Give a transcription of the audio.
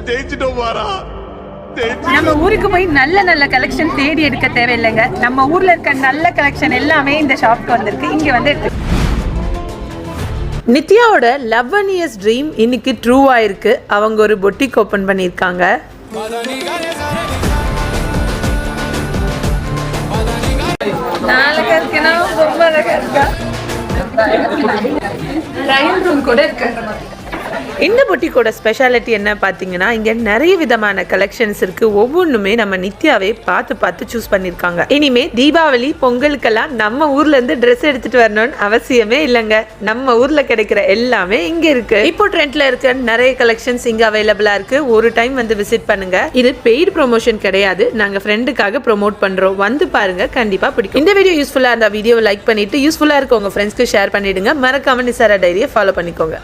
ஜெயிச்சிட்டோம் பாரா. நம்ம ஊருக்கு போய் நல்ல நல்ல கலெக்ஷன் தேடி எடுக்க தேவையில்லைங்க. நம்ம ஊர்ல இருக்க நல்ல கலெக்ஷன் எல்லாமே இந்த ஷாப்க்கு வந்திருக்கு. இங்க வந்து நித்யாவோட 11 இயர்ஸ் ட்ரீம் இன்னைக்கு ட்ரூ ஆயிருக்கு. அவங்க ஒரு பொட்டிக் ஓப்பன் பண்ணியிருக்காங்க. ரொம்ப அழகா இருக்கா. ட்ரையல் ரூம் கூட இருக்கு. இந்த பொட்டிக்கோட ஸ்பெஷாலிட்டி என்ன பார்த்தீங்கன்னா, இங்கே நிறைய விதமான கலெக்ஷன்ஸ் இருக்கு. ஒவ்வொன்றுமே நம்ம நித்யாவே பார்த்து சூஸ் பண்ணியிருக்காங்க. இனிமே தீபாவளி பொங்கலுக்கெல்லாம் நம்ம ஊர்ல இருந்து ட்ரெஸ் எடுத்துட்டு வரணும்னு அவசியமே இல்லைங்க. நம்ம ஊர்ல கிடைக்கிற எல்லாமே இங்க இருக்கு. இப்போ ட்ரெண்ட்ல இருக்க நிறைய கலெக்ஷன்ஸ் இங்க அவைலபிளா இருக்கு. ஒரு டைம் வந்து விசிட் பண்ணுங்க. இது பெய்டு ப்ரொமோஷன் கிடையாது, நாங்க ஃப்ரெண்டுக்காக ப்ரொமோட் பண்றோம். வந்து பாருங்க, கண்டிப்பா பிடிக்கும். இந்த வீடியோ யூஸ்ஃபுல்லா இருந்தா வீடியோவை லைக் பண்ணிட்டு யூஸ்ஃபுல்லா இருக்க உங்க ஃப்ரெண்ட்ஸ்க்கு ஷேர் பண்ணிடுங்க. மறக்காம நிசாரா டைரியை ஃபாலோ பண்ணிக்கோங்க.